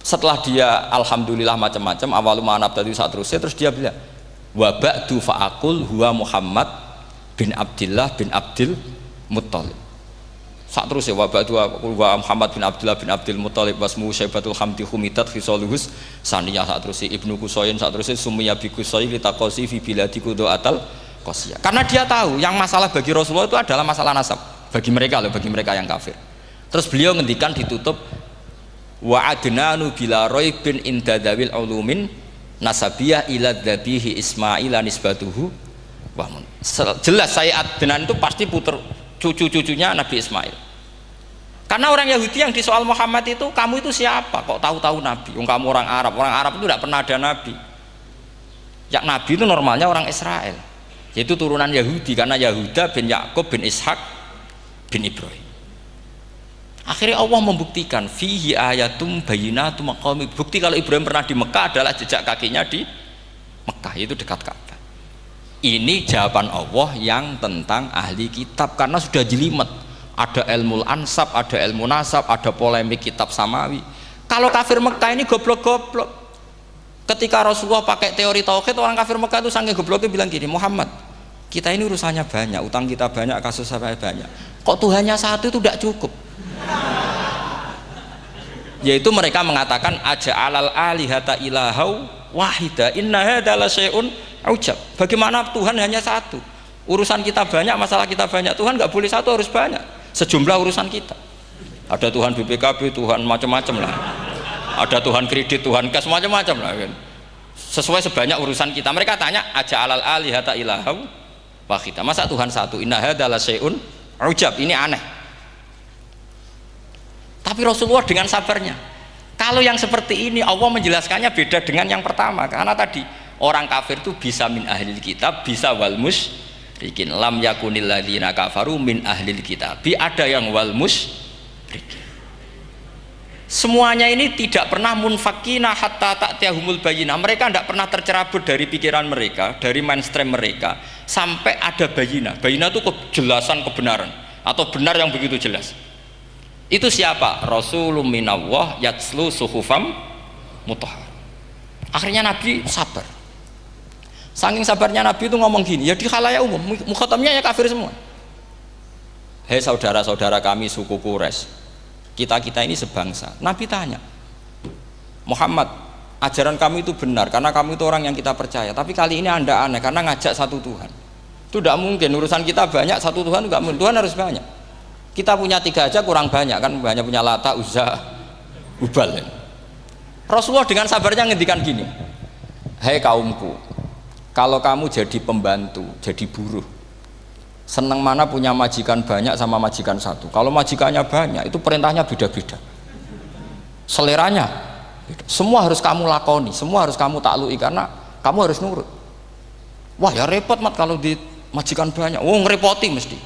Setelah dia alhamdulillah macam-macam, awaluma nabtadi saat terus dia bilang, wa ba'du fa'akul huwa Muhammad bin Abdillah bin Abdil Muttalib. Saat terus ya, wa ba'du wa Muhammad bin Abdillah bin Abdil Muttalib wasmu Syaibatul Hamdi Humidat Khisaluhus Saniyah. Saat terus Ibnu Kusoyin, saat terus Sumiyya bi Kusoyin litaqosi fi biladi kudu'atal Qosiyah. Karena dia tahu yang masalah bagi Rasulullah itu adalah masalah nasab bagi mereka loh, bagi mereka yang kafir. Terus beliau ngendikan ditutup wa adnanu bila raibin indadawil ulumin nasabiyah ila dhabihi Ismaila nisbatuhu wahmun. Jelas saya Adnan itu pasti puter cucu-cucunya Nabi Ismail. Karena orang Yahudi yang di soal Muhammad itu, kamu itu siapa kok tahu-tahu Nabi? Kamu orang Arab itu tidak pernah ada Nabi. Yang Nabi itu normalnya orang Israel, yaitu turunan Yahudi, karena Yahuda bin Yakub bin Ishak bin Ibrahim. Akhirnya Allah membuktikan fihi ayatum bayyinatum maqami. Bukti kalau Ibrahim pernah di Mekah adalah jejak kakinya di Mekah, itu dekat Ka'bah. Ini jawaban Allah yang tentang ahli kitab, karena sudah jelimet. Ada ilmu ansab, ada ilmu nasab, ada polemik kitab samawi. Kalau kafir Mekah ini goblok-goblok. Ketika Rasulullah pakai teori tauhid, orang kafir Mekah itu saking gobloknya bilang gini, Muhammad, kita ini urusannya banyak, utang kita banyak, kasus saya banyak. Kok Tuhannya satu itu tidak cukup? Yaitu mereka mengatakan aja'alal alihata ilahau wahida inna hadza la syai'un ujab. Bagaimana Tuhan hanya satu? Urusan kita banyak, masalah kita banyak. Tuhan nggak boleh satu, harus banyak. Sejumlah urusan kita. Ada Tuhan BPKB, Tuhan macam-macam lah. Ada Tuhan kredit, Tuhan kas, macam-macam lah kan. Sesuai sebanyak urusan kita. Mereka tanya aja'alal alihata ilahau wahida. Masa Tuhan satu? Inna hadza la syai'un ujab. Ini aneh. Tapi Rasulullah dengan sabarnya, kalau yang seperti ini Allah menjelaskannya beda dengan yang pertama. Karena tadi orang kafir itu bisa min ahlil kitab, bisa wal musyrikin. Lam yakunil ladzina kafaru min ahlil kitab. Ada yang wal musyrikin. Semuanya ini tidak pernah munfakina hatta ta'tiyahumul bayyinah. Mereka tidak pernah tercerabut dari pikiran mereka, dari mainstream mereka, sampai ada bayyinah. Bayyinah itu kejelasan kebenaran atau benar yang begitu jelas. Itu siapa? Rasulun minallah yatslu suhufam mutahhar. Akhirnya Nabi sabar. Saking sabarnya Nabi itu ngomong gini, ya di khalayak umum, mukhatamnya ya kafir semua. Hei saudara-saudara kami suku Quraisy, kita ini sebangsa. Nabi tanya, Muhammad, ajaran kami itu benar karena kamu itu orang yang kita percaya. Tapi kali ini Anda aneh karena ngajak satu Tuhan. Itu tidak mungkin, urusan kita banyak, satu Tuhan enggak mungkin. Tuhan harus banyak. Kita punya 3 aja kurang banyak kan, banyak punya Lata, Uzza, Hubal. Rasulullah dengan sabarnya ngendikan gini, hei kaumku, kalau kamu jadi pembantu, jadi buruh, senang mana punya majikan banyak sama majikan satu. Kalau majikannya banyak itu perintahnya beda-beda, seleranya beda. Semua harus kamu lakoni, semua harus kamu taklui karena kamu harus nurut. Wah ya repot mat kalau di majikan banyak, ngerepoti mesti.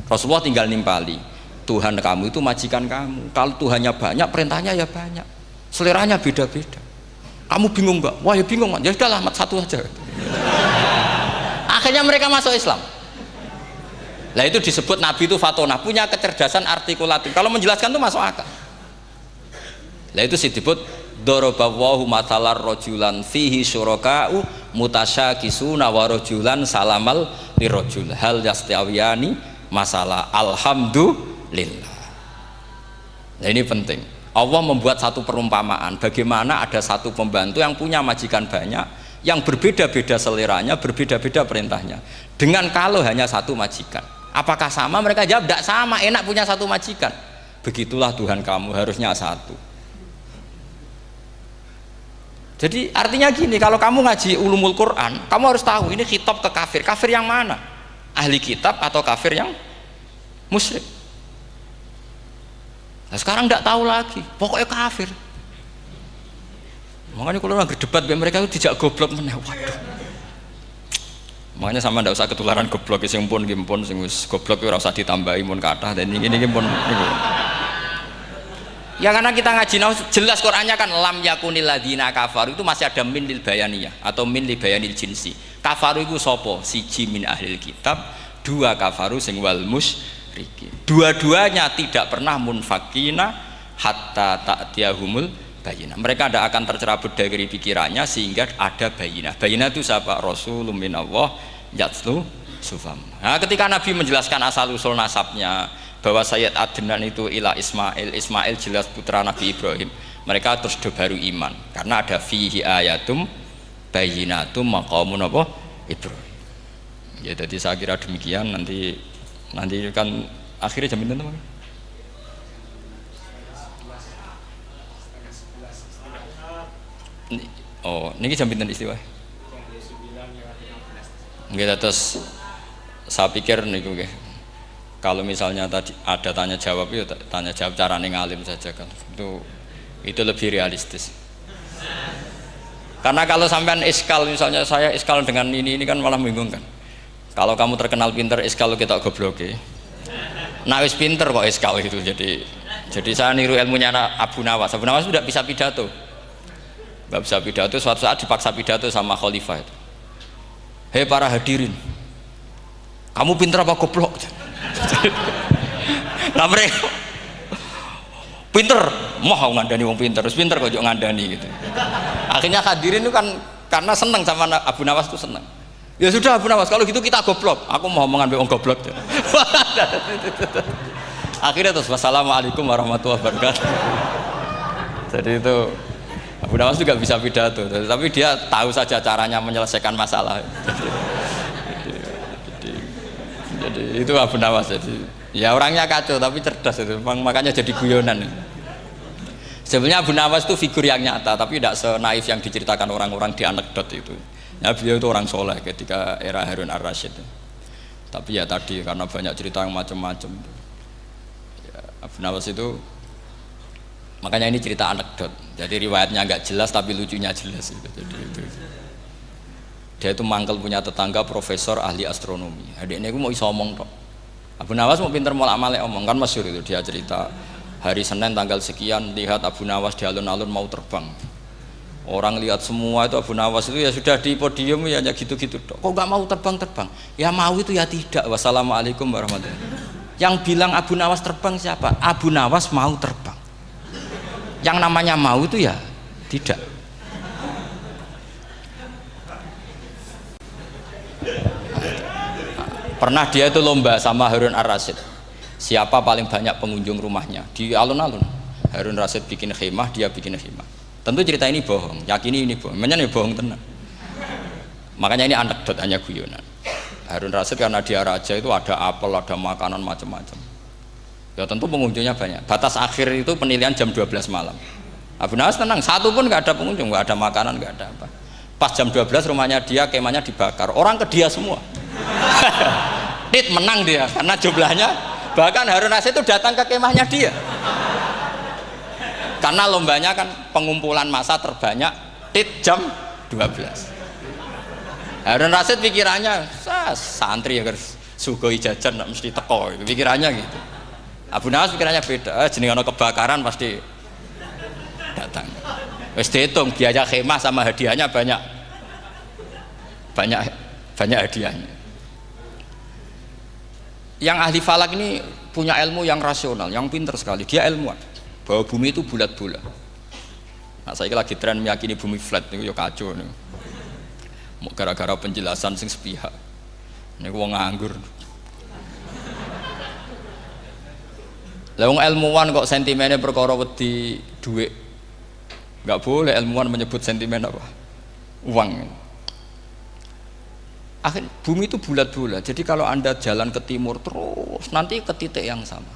Rasulullah tinggal nimpali, Tuhan kamu itu majikan kamu. Kalau Tuhannya banyak, perintahnya ya banyak, seleranya beda-beda. Kamu bingung nggak? Wah ya bingung, ya sudahlah mat satu aja. Akhirnya mereka masuk Islam. Nah itu disebut Nabi itu fatona, punya kecerdasan artikulatif. Kalau menjelaskan itu masuk akal. Nah itu disebut dorobawahu matalar rojulan fihi syuraka'u mutasyakisuna wa rojulan salamal lirojul hal yastawiyani masalah alhamdulillah. Nah ini penting. Allah membuat satu perumpamaan bagaimana ada satu pembantu yang punya majikan banyak, yang berbeda-beda seleranya, berbeda-beda perintahnya. Dengan kalau hanya satu majikan, apakah sama? Mereka jawab tidak sama, enak punya satu majikan. Begitulah Tuhan kamu, harusnya satu. Jadi artinya gini, kalau kamu ngaji ulumul Quran, kamu harus tahu ini khitab ke kafir. Kafir yang mana? Ahli kitab atau kafir yang musyrik. Nah sekarang tidak tahu lagi, pokoknya kafir. Makanya kalau orang berdebat mereka itu tidak goblok meneh. Waduh. Makanya sama tidak usah ketularan goblok, sing pun sing wis goblok ora usah ditambahi mun kathah dan ini pun niku. Ya karena kita ngaji jelas Qur'annya kan lam yakunil ladzina kafaru itu masih ada min lil bayaniyah atau min li bayanil jinsi. Kafaru itu sopo? Siji min ahlil kitab, 2 kafaru sing wal musyrikin. Dua-duanya tidak pernah munfakina hatta ta'tiyahumul bayyinah. Mereka tidak akan tercerabut dari pikirannya sehingga ada bayyinah. Bayyinah itu siapa? Rasulun minallah yatlu sufam. Nah, ketika Nabi menjelaskan asal usul nasabnya bahwa Sayyid Adnan itu ila Ismail, Ismail jelas putra Nabi Ibrahim, mereka terus baru iman karena ada fihi ayatum bayyinatum maqamun apa Ibrahim. Ya, jadi saya kira demikian. Nanti kan akhirnya jam itu teman. Oh, ini jam pinten istiwa? Nggih, terus saya pikir niku nggih. Kalau misalnya tadi ada tanya jawab, ya tanya jawab carane ngalim saja kan. Itu lebih realistis. Karena kalau sampean iskal, misalnya saya iskal dengan ini kan malah membingungkan. Kalau kamu terkenal pinter, iskal kita goblok. Nah, wis pinter kok iskal itu. Jadi saya niru ilmunya Abu Nawas. Abu Nawas tidak bisa pidato. Nggak bisa pidato, suatu saat dipaksa pidato sama khalifah itu. Hei para hadirin, kamu pinter apa goblok? Nah mereka pinter, mau ngandani wong pinter, terus pinter kok juga ngandani gitu. Akhirnya hadirin itu kan karena seneng sama Abu Nawas itu seneng. Ya sudah Abu Nawas, kalau gitu kita goblok. Aku mau mengambil wong goblok. Akhirnya terus wassalamualaikum warahmatullahi wabarakatuh. Jadi itu Abu Nawas juga bisa pidato, tapi dia tahu saja caranya menyelesaikan masalah. Jadi itu Abu Nawas. Jadi ya orangnya kacau tapi cerdas itu, makanya jadi guyonan. Sebenarnya Abu Nawas itu figur yang nyata, tapi tidak senaif yang diceritakan orang-orang di anekdot itu. Ya, beliau itu orang soleh ketika era Harun ar-Rasyid. Tapi ya tadi karena banyak cerita yang macam-macam. Ya, Abu Nawas itu, makanya ini cerita anekdot. Jadi riwayatnya agak jelas tapi lucunya jelas gitu. Jadi itu. Dia itu mangkel punya tetangga profesor ahli astronomi. Adiknya itu mau iso omong tok. Abu Nawas mau pinter molak-malik omong kan masyhur itu, dia cerita hari Senin tanggal sekian lihat Abu Nawas di alun-alun mau terbang. Orang lihat semua itu Abu Nawas itu ya sudah di podium ya hanya gitu-gitu tok. Kok nggak mau terbang-terbang? Ya mau itu ya tidak. Wassalamualaikum warahmatullahi wabarakatuh. Yang bilang Abu Nawas terbang siapa? Abu Nawas mau terbang. Yang namanya mau itu ya tidak. Pernah dia itu lomba sama Harun ar-Rasyid, siapa paling banyak pengunjung rumahnya di alun-alun. Harun ar-Rasyid bikin khemah, dia bikin khemah. Tentu cerita ini bohong, yakini ini bohong, makanya bohong tenang. Makanya ini anekdot, hanya guyonan. Harun ar-Rasyid karena dia raja itu ada apel, ada makanan macam-macam. Ya tentu pengunjungnya banyak. Batas akhir itu penilaian jam 12 malam. Abu Nawas tenang, satu pun nggak ada pengunjung, nggak ada makanan, nggak ada apa. Pas jam 12 rumahnya dia, kemahnya dibakar. Orang ke dia semua. Tit menang dia karena jumlahnya. Bahkan Harun ar-Rasyid itu datang ke kemahnya dia. Karena lombanya kan pengumpulan massa terbanyak tit jam 12. Harun ar-Rasyid pikirannya santri ya guys, sugoi jajan mesti teko, pikirannya gitu. Abu Nawas pikirannya beda, jeneng ana kebakaran pasti datang. Wis dihitung biaya khemah sama hadiahnya banyak hadiahnya. Yang ahli falak ini punya ilmu yang rasional, yang pinter sekali. Dia ilmuwan bahwa bumi itu bulat-bulat. Nah, saya lagi tren meyakini bumi flat nih, yo kacau nih. Gara-gara penjelasan sing sepihak. Ini wong nganggur. Lah wong ilmuwan kok sentimennya perkara wedi duit. Enggak boleh ilmuwan menyebut sentimen apa? Uang. Akhir bumi itu bulat-bulat. Jadi kalau Anda jalan ke timur terus nanti ke titik yang sama.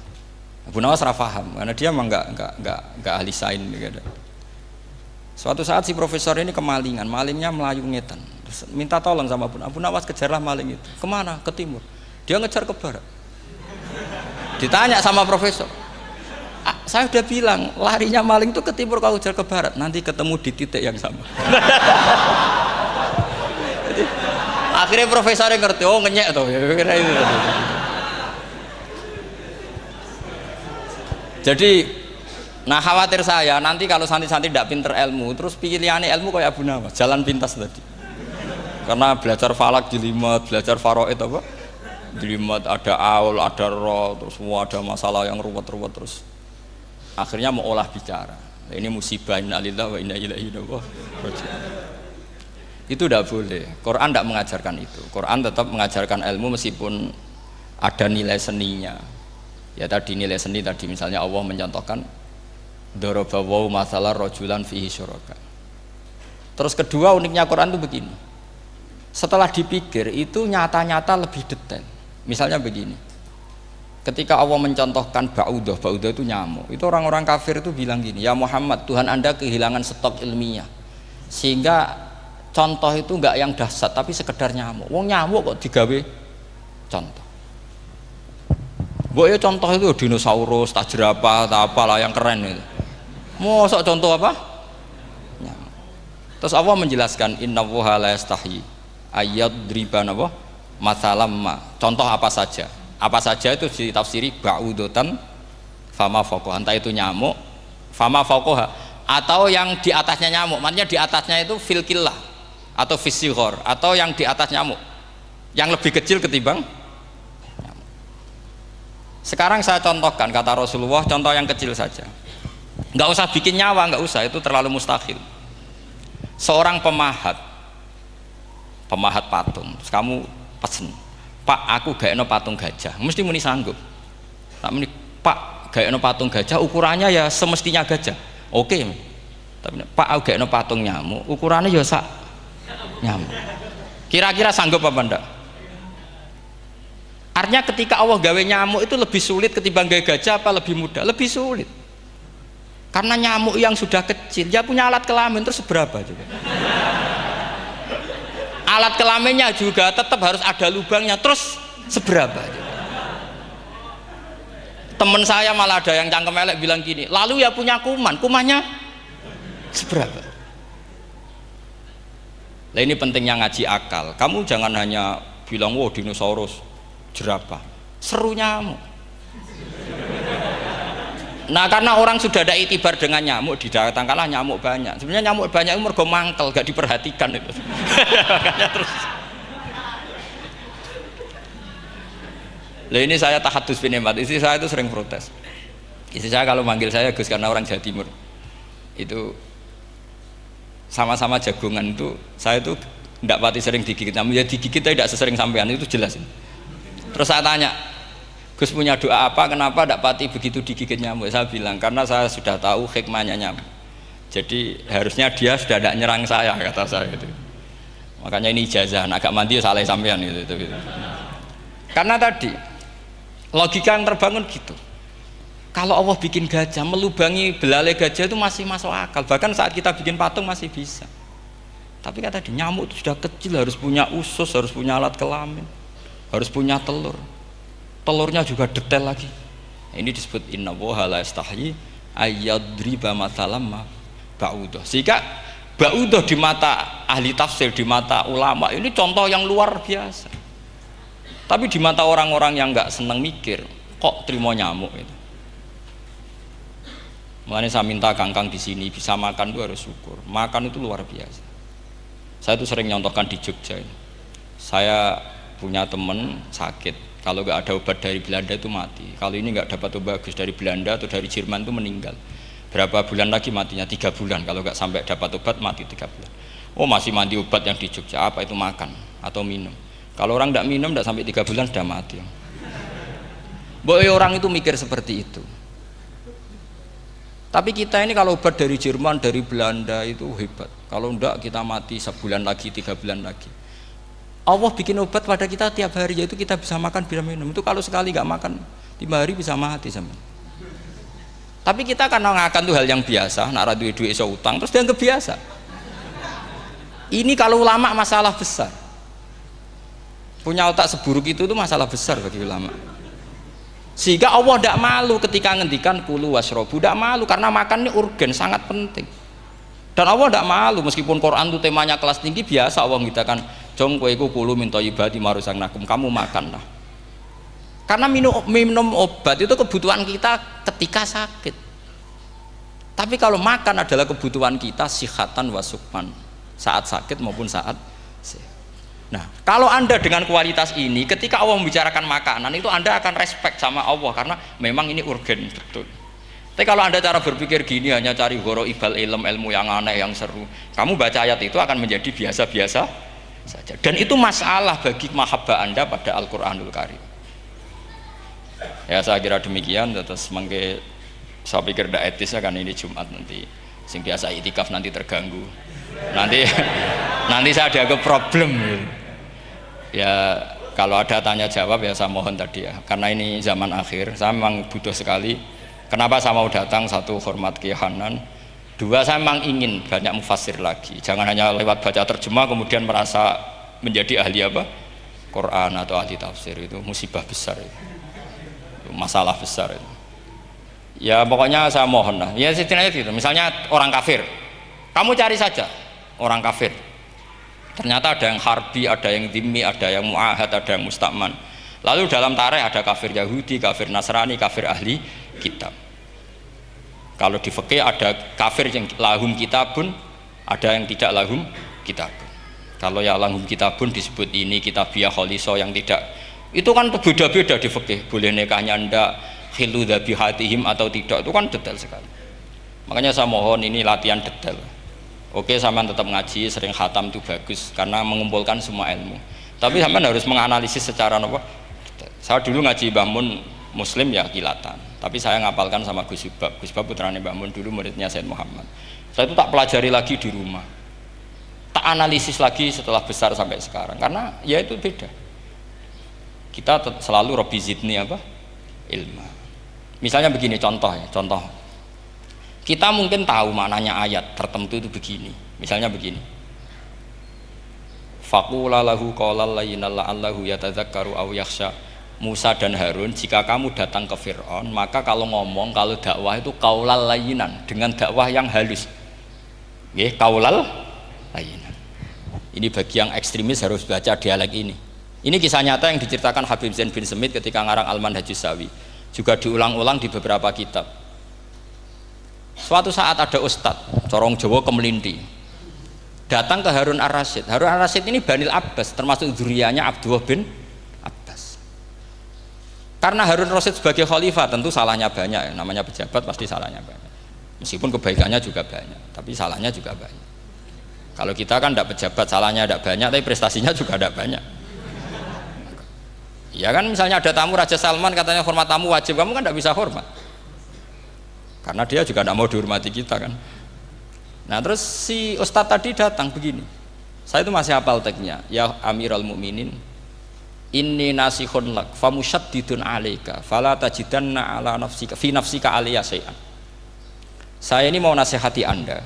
Abu Nawas ora paham karena dia memang enggak ahli sains gitu. Suatu saat si profesor ini kemalingan, malingnya melayu ngetan. Terus minta tolong sama Abu Nawas, kejarlah maling itu. Kemana? Ke timur. Dia ngejar ke barat. Ditanya sama profesor, saya udah bilang larinya maling itu ke timur, kalau kejar ke barat nanti ketemu di titik yang sama. Jadi, akhirnya profesornya ngerti, oh ngenyek tuh. Jadi, nah khawatir saya nanti kalau santri-santri tidak pinter ilmu, terus pilihannya ilmu kayak Abu Nawas, jalan pintas tadi. Karena belajar falak jelimet, belajar faraid apa? Jelimet, ada aul, ada roh, terus semua ada masalah yang ruwet-ruwet terus. akhirnya mau olah bicara. Ini musibah, innalillahi wa inna ilaihi raji'un. Itu tidak boleh. Quran tidak mengajarkan itu. Quran tetap mengajarkan ilmu meskipun ada nilai seninya. Ya tadi nilai seni tadi misalnya Allah mencontohkan daraba wa masalah rajulan fihi syuraka. Terus kedua uniknya Quran itu begini. Setelah dipikir itu nyata-nyata lebih detail. Misalnya begini. Ketika Allah mencontohkan ba'udah itu nyamuk. Itu orang-orang kafir itu bilang gini, "Ya Muhammad, Tuhan Anda kehilangan stok ilmiah. Sehingga contoh itu enggak yang dahsyat tapi sekedar nyamuk. Wong nyamuk kok digawe contoh. Mbok ya contoh itu dinosaurus, tak jerapah, tak apalah yang keren itu. Mosok contoh apa? Nyamuk. Terus Allah menjelaskan innallaha la yastahi ayyadriba napa masalam ma. Contoh apa saja? Apa saja itu ditafsiri ba'udatan fama faqoha, entah itu nyamuk fama faqoha atau yang di atasnya nyamuk, maksudnya di atasnya itu filkillah atau fisighor atau yang di atas nyamuk yang lebih kecil ketimbang nyamuk. Sekarang saya contohkan kata Rasulullah, contoh yang kecil saja, nggak usah bikin nyawa, nggak usah, itu terlalu mustahil. Seorang pemahat patung, terus kamu pesen, "Pak, aku gaekno patung gajah." Mesti muni sanggup. Tak muni, "Pak, gaekno patung gajah, ukurannya ya semestinya gajah." Oke. Tapi, "Pak, aku gaekno patung nyamuk, ukurannya ya sak nyamuk." Kira-kira sanggup apa enggak? Artinya ketika Allah gawe nyamuk itu lebih sulit ketimbang gawe gajah apa lebih mudah? Lebih sulit. Karena nyamuk yang sudah kecil, dia punya alat kelamin terus seberapa juga. Alat kelaminnya juga tetap harus ada lubangnya, terus seberapa? Temen saya malah ada yang cangkem elek bilang gini, "Lalu ya punya kumannya seberapa?" Nah ini pentingnya ngaji akal. Kamu jangan hanya bilang, "Wow, dinosaurus, jerapah." Seru nyamuk. Nah karena orang sudah ada itibar dengan nyamuk, didatangkanlah nyamuk banyak. Sebenarnya nyamuk banyak itu mergo mangkel, gak diperhatikan itu. Terus. Lah ini saya tahadus binemat, istri saya itu sering protes. Istri saya kalau manggil saya Gus karena orang Jawa Timur. Itu sama-sama jagongan itu, saya itu tidak pati sering digigit, namun ya digigit tidak sesering sampean, itu jelas. Terus saya tanya, "Gus punya doa apa, kenapa tidak pati begitu digigit nyamuk?" Saya bilang, "Karena saya sudah tahu hikmahnya nyamuk. Jadi harusnya dia sudah tidak nyerang saya," kata saya itu. Makanya ini ijazah, agak mandi salah sampean gitu. Karena tadi logika yang terbangun gitu. Kalau Allah bikin gajah, melubangi belalai gajah itu masih masuk akal. Bahkan saat kita bikin patung masih bisa. Tapi kata tadi nyamuk itu sudah kecil, harus punya usus, harus punya alat kelamin, harus punya telur. Telurnya juga detail lagi. Ini disebut innallaha la yastahi ayyadriba mathalam ba'udah. Sehingga ba'udah di mata ahli tafsir, di mata ulama ini contoh yang luar biasa. Tapi di mata orang-orang yang nggak seneng mikir, kok terima nyamuk itu. Makanya saya minta kangkang di sini bisa makan itu harus syukur. Makan itu luar biasa. Saya itu sering nyontohkan di Jogja. Saya punya teman sakit. Kalau nggak ada obat dari Belanda itu mati. Kalau ini nggak dapat obat bagus dari Belanda atau dari Jerman itu meninggal. Berapa bulan lagi matinya? 3 bulan. Kalau nggak sampai dapat obat mati 3 bulan. Oh masih mandi obat yang di Jogja. Apa itu makan atau minum? Kalau orang nggak minum nggak sampai 3 bulan sudah mati. Boy orang itu mikir seperti itu. Tapi kita ini kalau obat dari Jerman, dari Belanda itu hebat. Kalau enggak kita mati sebulan lagi, 3 bulan lagi. Allah bikin obat pada kita tiap hari, yaitu kita bisa makan, bisa minum. Itu kalau sekali nggak makan 5 hari bisa mati sama. Tapi kita karena ngakan tuh hal yang biasa, nak duit iso utang terus dianggap biasa. Ini kalau ulama masalah besar. Punya otak seburuk itu tuh masalah besar bagi ulama. Sehingga Allah tidak malu ketika ngendikan kulu wasrobu, tidak malu karena makan ini urgen, sangat penting. Dan Allah tidak malu meskipun Quran itu temanya kelas tinggi, biasa Allah mengatakan jong kowe iku kulu min thayyibati ma razaqnakum, kamu makanlah. Karena minum obat itu kebutuhan kita ketika sakit. Tapi kalau makan adalah kebutuhan kita sihatan wasukman, saat sakit maupun saat sehat. Nah, kalau Anda dengan kualitas ini, ketika Allah membicarakan makanan itu Anda akan respect sama Allah karena memang ini urgen betul. Tapi kalau Anda cara berpikir gini hanya cari horo ibal ilmu yang aneh yang seru, kamu baca ayat itu akan menjadi biasa-biasa saja. Dan itu masalah bagi mahabbah Anda pada Al-Qur'anul Karim. Ya saya kira demikian. Terus mangke saya pikir tidak etis kan ini Jumat nanti. Sing biasa itikaf nanti terganggu. Nanti saya ada problem. Ya kalau ada tanya jawab ya saya mohon tadi ya. Karena ini zaman akhir, saya memang butuh sekali. Kenapa saya mau datang? Satu, hormat Kiai Hanan. Dua, saya memang ingin banyak mufassir lagi. Jangan hanya lewat baca terjemah kemudian merasa menjadi ahli apa? Quran atau ahli tafsir. Itu musibah besar itu masalah besar itu. Ya pokoknya saya mohon lah. Ya setidaknya gitu. Misalnya orang kafir, kamu cari saja orang kafir. Ternyata ada yang harbi, ada yang dhimmi, ada yang mu'ahad, ada yang musta'man. Lalu dalam tarikh ada kafir Yahudi, kafir Nasrani, kafir ahli kitab. Kalau di fikih ada kafir yang lahum kitabun, ada yang tidak lahum kitabun. Kalau yang lahum kitabun disebut ini kitabiyah kholiso, yang tidak itu kan beda-beda di fikih. Boleh nikahnya ndak, khilu dhabihatihim atau tidak, itu kan detail sekali. Makanya saya mohon ini latihan detail. Oke, sampean tetap ngaji, sering khatam itu bagus karena mengumpulkan semua ilmu. Tapi sampean harus menganalisis secara apa? Saya dulu ngaji Mbah Mun Muslim ya kilatan. Tapi saya ngapalkan sama Gus Subab. Gus Subab putrane Mbah Mun, dulu muridnya Said Muhammad. Saya itu tak pelajari lagi di rumah. Tak analisis lagi setelah besar sampai sekarang karena ya itu beda. Kita selalu Rabbi zidni apa? Ilma. Misalnya begini contoh ya, contoh. Kita mungkin tahu maknanya ayat tertentu itu begini. Misalnya begini. Faqula lahu qaulal layyinal la'allahu yatadzakkaru aw yakhsha. Musa dan Harun, jika kamu datang ke Fir'aun, maka kalau ngomong, kalau dakwah itu qaulal layyinan, dengan dakwah yang halus. Nggih, qaulal layyinan. Ini bagi yang ekstremis harus baca dialek ini. Ini kisah nyata yang diceritakan Habib Zain bin Semit ketika ngarang Al-Manhajus Sawi. Juga diulang-ulang di beberapa kitab. Suatu saat ada ustadz, corong Jawa Kemelinti, datang ke Harun Ar-Rasyid. Harun Ar-Rasyid ini Banil Abbas, termasuk zuriyahnya Abdullah bin Abbas. Karena Harun Ar-Rasyid sebagai khalifah tentu salahnya banyak, namanya pejabat pasti salahnya banyak. Meskipun kebaikannya juga banyak, tapi salahnya juga banyak. Kalau kita kan tidak pejabat, salahnya tidak banyak, tapi prestasinya juga tidak banyak. Ya kan misalnya ada tamu Raja Salman katanya hormat tamu wajib, kamu kan tidak bisa hormat. Karena dia juga tidak mau dihormati kita kan. Nah terus si ustadz tadi datang begini, saya itu masih hafal teksnya. Ya Amirul Mukminin, inni nasihun lak famusyaddidun alaika fala tajidanna ala nafsika fi nafsika aliyya syai'an. Saya ini mau nasihati Anda,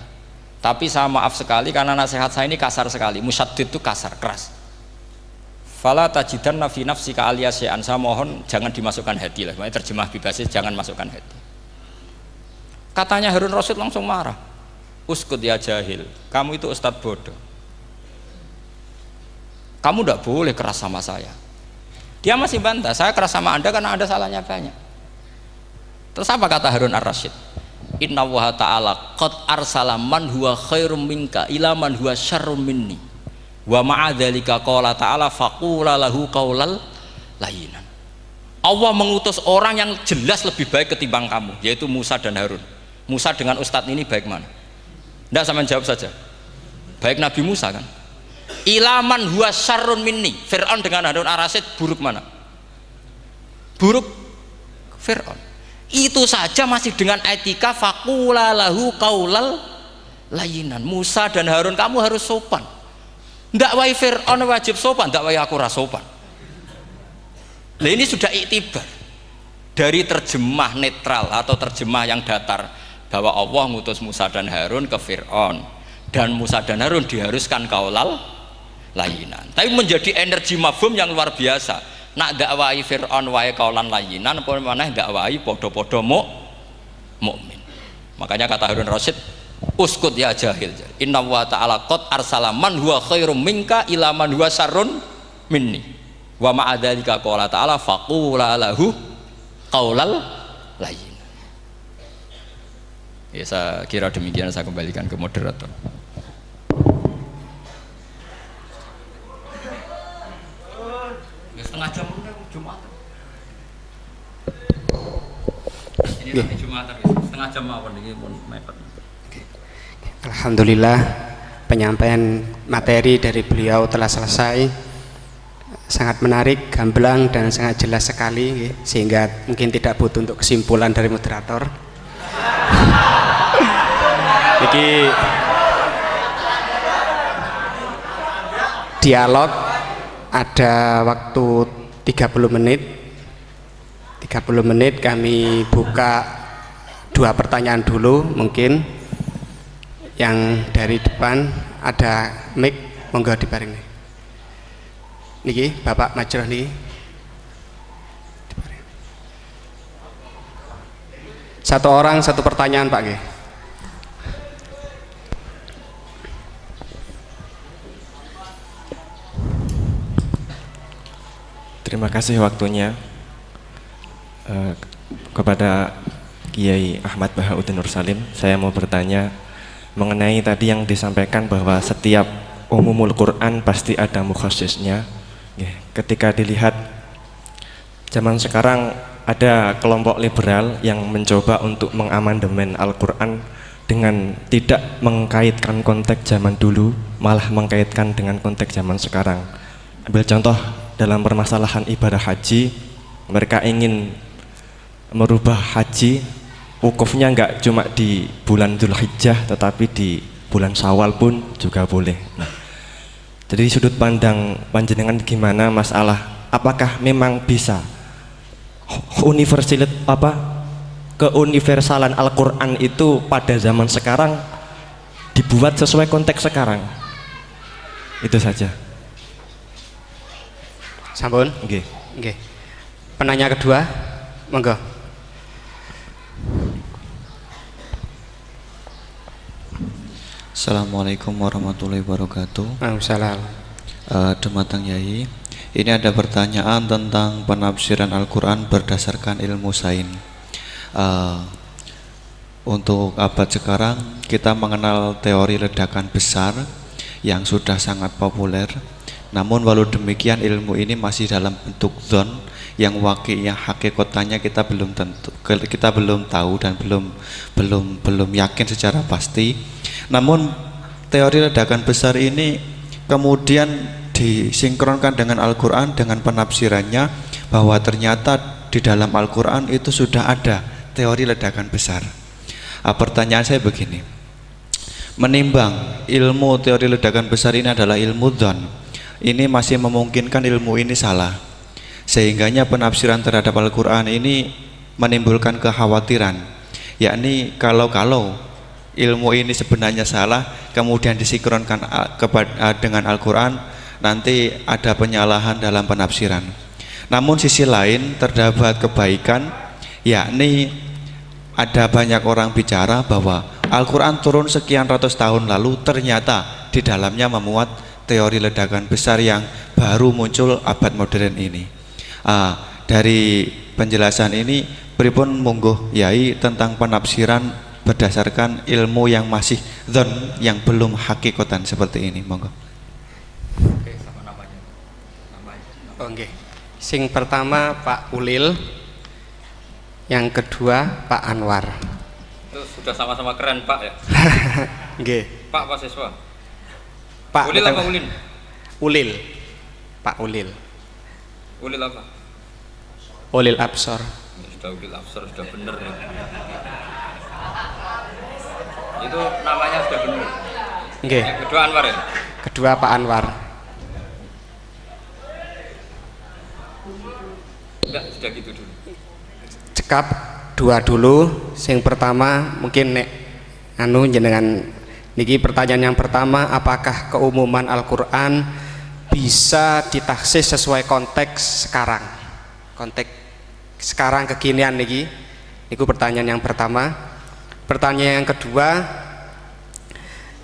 tapi saya maaf sekali karena nasihat saya ini kasar sekali. Musyaddid itu kasar, keras. Fala tajidanna fi nafsika aliyya syai'an. Saya mohon jangan dimasukkan hati lah. Makanya terjemah bebasnya jangan masukkan hati. Katanya Harun Rasyid langsung marah. Uskut ya jahil, kamu itu ustadz bodoh. Kamu tidak boleh keras sama saya. Dia masih bantah, saya keras sama Anda karena Anda salahnya banyak. Terus apa kata Harun Ar-Rasyid? Inna wa ta'ala qad arsala man huwa khairum minka ila man huwa syarrum minni wa ma'adzalika qala ta'ala faqula lahu qaulal layyinan. Allah mengutus orang yang jelas lebih baik ketimbang kamu, yaitu Musa dan Harun. Musa dengan ustadz ini baik mana? Tidak, sama jawab saja. Baik Nabi Musa kan? Ilaman huwa syarrun minni. Fir'aun dengan Harun Ar-Rasyid buruk mana? Buruk Fir'aun. Itu saja masih dengan etika faqula lahu qaulal layyinan. Musa dan Harun kamu harus sopan. Ndak wae Fir'aun wajib sopan, ndak wae aku ra sopan. Nah ini sudah iktibar dari terjemah netral atau terjemah yang datar bahwa Allah ngutus Musa dan Harun ke Fir'aun dan Musa dan Harun diharuskan qaulal layyinan. Tapi menjadi energi mafhum yang luar biasa. Nak dakwai Fir'aun wae qaulan layyinan apa maneh dakwai padha-padha mukmin. Makanya kata Harun Rasyid, uskut ya jahil. Inna wa ta'ala qad arsala man huwa khairum minka ila man huwa syarrun minni. Wa ma'adzalika qala ta'ala faqula lahu qaulal layyin. Ya saya kira demikian, saya kembalikan ke moderator. Ya, setengah jam Jumat. Ini nanti Jumat setengah jam mawon iki pun mepet. Alhamdulillah penyampaian materi dari beliau telah selesai, sangat menarik, gamblang dan sangat jelas sekali, sehingga mungkin tidak butuh untuk kesimpulan dari moderator. Jadi dialog ada waktu 30 menit. 30 menit kami buka 2 pertanyaan dulu, mungkin yang dari depan ada mic, monggo diparing niki Bapak Majroh niki. Satu orang satu pertanyaan Pak nggih. Terima kasih waktunya kepada Kiai Ahmad Bahauddin Nur Salim. Saya mau bertanya mengenai tadi yang disampaikan bahwa setiap umumul Quran pasti ada mukhasisnya. Ketika dilihat zaman sekarang ada kelompok liberal yang mencoba untuk mengamandemen Al-Quran dengan tidak mengkaitkan konteks zaman dulu, malah mengkaitkan dengan konteks zaman sekarang. Ambil contoh dalam permasalahan ibadah haji, mereka ingin merubah haji wukufnya enggak cuma di bulan Dzulhijjah tetapi di bulan Syawal pun juga boleh. Nah, jadi sudut pandang panjenengan gimana masalah apakah memang bisa keuniversalan Al-Quran itu pada zaman sekarang dibuat sesuai konteks sekarang? Itu saja. Sampun? Nggih. Nggih. Penanya kedua, monggo. Assalamualaikum warahmatullahi wabarakatuh. Waalaikumsalam. Dumateng Yai, ini ada pertanyaan tentang penafsiran Al-Quran berdasarkan ilmu sains. Untuk abad sekarang kita mengenal teori ledakan besar yang sudah sangat populer. Namun walau demikian ilmu ini masih dalam bentuk zon yang wakilnya hakikatnya kita belum tahu dan belum yakin secara pasti. Namun teori ledakan besar ini kemudian disinkronkan dengan Al-Quran dengan penafsirannya bahwa ternyata di dalam Al-Quran itu sudah ada teori ledakan besar. Pertanyaan saya begini, menimbang ilmu teori ledakan besar ini adalah ilmu dzon, ini masih memungkinkan ilmu ini salah, sehingganya penafsiran terhadap Al-Quran ini menimbulkan kekhawatiran, yakni kalau ilmu ini sebenarnya salah kemudian disinkronkan dengan Al-Quran, nanti ada penyalahan dalam penafsiran. Namun sisi lain terdapat kebaikan, yakni ada banyak orang bicara bahwa Al-Quran turun sekian ratus tahun lalu ternyata di dalamnya memuat teori ledakan besar yang baru muncul abad modern ini. Dari penjelasan ini pripun monggo Yai tentang penafsiran berdasarkan ilmu yang masih dzon yang belum hakikatan seperti ini, monggo. Oke, sama namanya. Oh, nggih. Sing pertama Pak Ulil, yang kedua Pak Anwar. Itu sudah sama-sama keren Pak ya. Nggih. Pak siswa. Pak Ulil apa Ulin? Ulil. Pak Ulil. Ulil apa? Ulil Absor. Sudah Ulil Absor sudah bener ya. Itu namanya sudah benar. Nggih. Yang kedua Anwar ya? Kedua Pak Anwar. Enggak, sudah gitu dulu. Cekap dua dulu. Sing pertama mungkin nek jenengan niki pertanyaan yang pertama, apakah keumuman Al-Quran bisa ditaksis sesuai konteks sekarang? Konteks sekarang kekinian niki. Niku pertanyaan yang pertama. Pertanyaan yang kedua,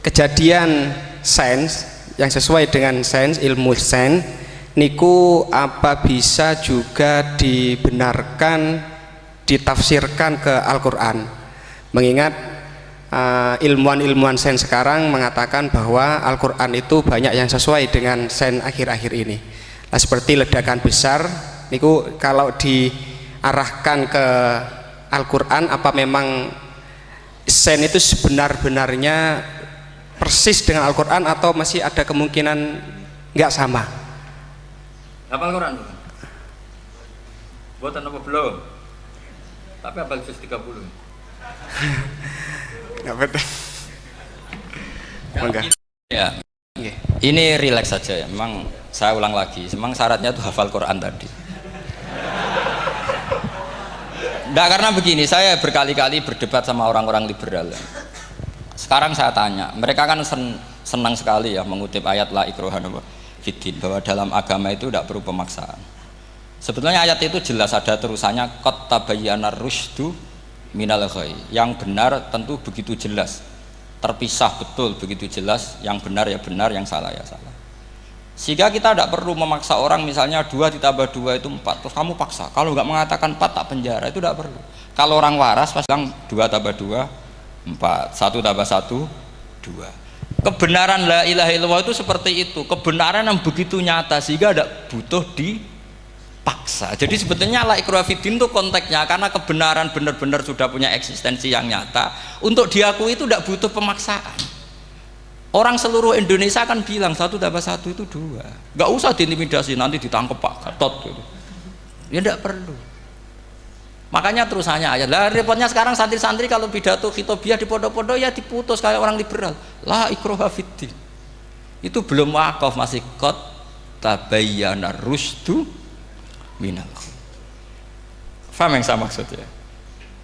kejadian sains yang sesuai dengan sains, ilmu sains niku apa bisa juga dibenarkan ditafsirkan ke Al-Quran, mengingat ilmuwan-ilmuwan sains sekarang mengatakan bahwa Al-Quran itu banyak yang sesuai dengan sains akhir-akhir ini. Nah, seperti ledakan besar niku kalau diarahkan ke Al-Quran apa memang sen itu sebenar-benarnya persis dengan Al-Quran atau masih ada kemungkinan nggak sama? Hafal Quran? Buatan apa belum? Tapi hafal juz 30. Nggak betul. Enggak. Ya. Ini rileks saja ya. Memang saya ulang lagi. Memang syaratnya itu hafal Quran tadi. Enggak, karena begini, saya berkali-kali berdebat sama orang-orang liberal. Sekarang saya tanya, mereka kan senang sekali ya mengutip ayat la ikraha fiddin, bahwa dalam agama itu tidak perlu pemaksaan. Sebetulnya ayat itu jelas ada terusannya qad tabayyana rusydu minal ghayy. Yang benar tentu begitu jelas. Terpisah betul begitu jelas, yang benar ya benar, yang salah ya salah. Sehingga kita tidak perlu memaksa orang, misalnya 2 ditambah 2 itu 4, terus kamu paksa, kalau nggak mengatakan 4 tak penjara, itu tidak perlu. Kalau orang waras pasti bilang 2 tambah 2 4, 1 tambah 1 2. Kebenaran la ilaha illallah itu seperti itu, kebenaran yang begitu nyata sehingga tidak butuh dipaksa. Jadi sebetulnya la ikraha fiddin itu konteksnya, karena kebenaran benar-benar sudah punya eksistensi yang nyata, untuk diakui itu tidak butuh pemaksaan. Orang seluruh Indonesia kan bilang 1 tambah 1 itu 2, nggak usah diintimidasi nanti ditangkap Pak Gatot gitu. Ya tidak perlu. Makanya terusannya ayat lah, repotnya sekarang santri-santri kalau pidato khitobiah di pondok-pondok ya diputus kayak orang liberal, la ikraha fiddin. Itu belum wakaf, masih qad tabayyana rusydu minal ghayy. Paham yang saya maksud ya?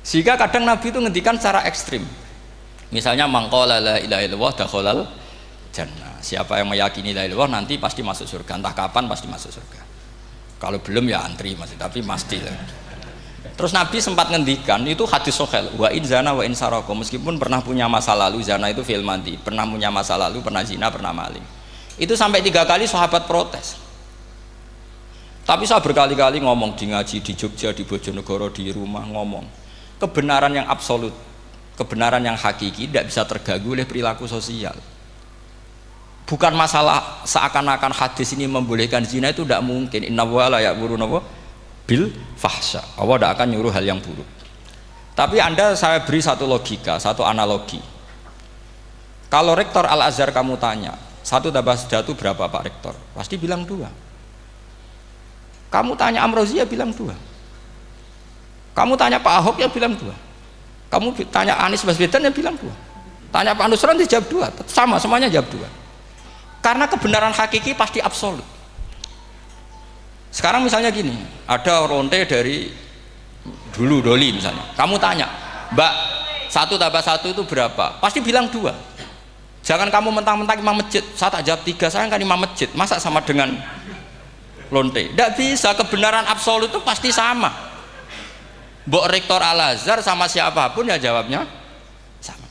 Sehingga kadang Nabi itu ngendikan secara ekstrim. Misalnya mangqala la ilaha illallah dakhalal jannah. Siapa yang meyakini la ilaha illallah nanti pasti masuk surga. Entah kapan pasti masuk surga. Kalau belum ya antri masih, tapi pasti lah. Terus Nabi sempat ngendikan, itu hadis sahih, wa in zana wa in saraka, meskipun pernah punya masa lalu, zana itu fi'il madhi, pernah punya masa lalu, pernah zina, pernah maling. Itu sampai 3 kali sahabat protes. Tapi saya berkali-kali ngomong di ngaji di Jogja, di Bojonegoro, di rumah ngomong, kebenaran yang absolut, kebenaran yang hakiki tidak bisa terganggu oleh perilaku sosial. Bukan masalah seakan-akan hadis ini membolehkan zina, itu tidak mungkin. Inna wa la ya'muru bil fahsya, Allah tidak akan nyuruh hal yang buruk. Tapi saya beri satu logika, satu analogi. Kalau rektor Al-Azhar kamu tanya 1 tambah 1 berapa Pak Rektor, pasti bilang 2. Kamu tanya Amrozi ya bilang 2. Kamu tanya Pak Ahok ya bilang 2. Kamu tanya Anies Baswedan ya bilang 2. Tanya Pak Nusron dijawab 2. Sama, semuanya jawab 2. Karena kebenaran hakiki pasti absolut. Sekarang misalnya gini, ada ronte dari dulu Doli misalnya, kamu tanya Mbak 1 tambah 1 itu berapa, pasti bilang 2. Jangan kamu mentang-mentang imam masjid, saya tak jawab 3, saya kan imam masjid, masa sama dengan lonte? Tidak bisa, kebenaran absolut itu pasti sama. Mbok rektor Al-Azhar sama siapapun ya jawabnya sama.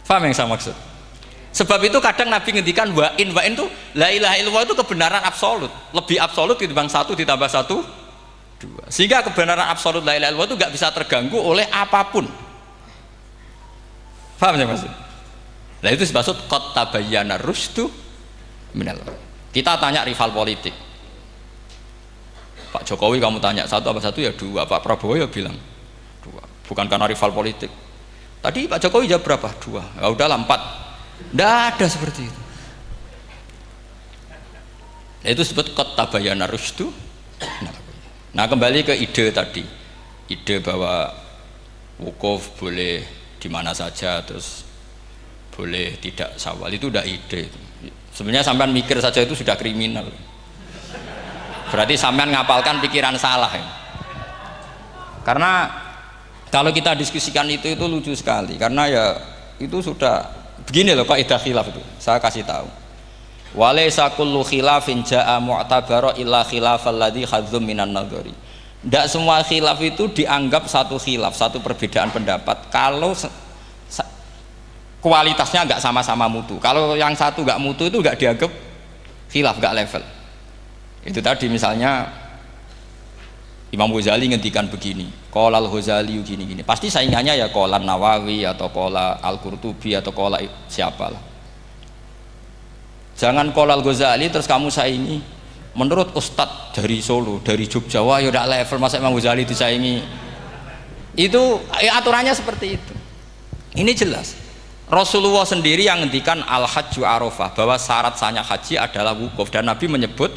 Paham yang saya maksud? Sebab itu kadang Nabi ngendikan wa in itu la ilaha illallah itu kebenaran absolut, lebih absolut dibanding 1 ditambah 1 2. Sehingga kebenaran absolut la ilaha illallah itu nggak bisa terganggu oleh apapun. Paham ya maksud? Nah itu maksud qad tabayyana rusydu minal ghayy. Kita tanya rival politik, Pak Jokowi kamu tanya 1 tambah 1 ya 2, Pak Prabowo ya bilang 2. Bukan karena rival politik. Tadi Pak Jokowi jawab berapa? 2. Ya udahlah 4. Tidak ada seperti itu. Nah, itu disebut qad tabayyana rusydu. Nah kembali ke ide tadi, ide bahwa wukuf boleh di mana saja, terus boleh tidak syawal, itu udah ide. Sebenarnya sampean mikir saja itu sudah kriminal. Berarti sampean ngapalkan pikiran salah ya. Karena kalau kita diskusikan itu lucu sekali, karena ya itu sudah begini loh kaidah khilaf itu, saya kasih tahu. Walaysa kullu khilafin jaa mu'tabara illa khilafal ladzi khadzum minan nadhari. Tidak semua khilaf itu dianggap satu khilaf, satu perbedaan pendapat kalau kualitasnya nggak sama-sama mutu. Kalau yang satu nggak mutu itu nggak dianggap khilaf, nggak level. Itu tadi misalnya Imam Ghazali ngendikan begini, qala al-Ghazali gini-gini, pasti saingannya ya qala Nawawi atau qala Al-Qurtubi atau qala siapalah. Jangan qala al-Ghazali terus kamu saingi menurut Ustadz dari Solo, dari Jogja, wah ya udah level, masa Imam Ghazali disaingi. Itu ya aturannya seperti itu. Ini jelas. Rasulullah sendiri yang ngendikan al hajju arafah, bahwa syarat sahnya haji adalah wukuf, dan Nabi menyebut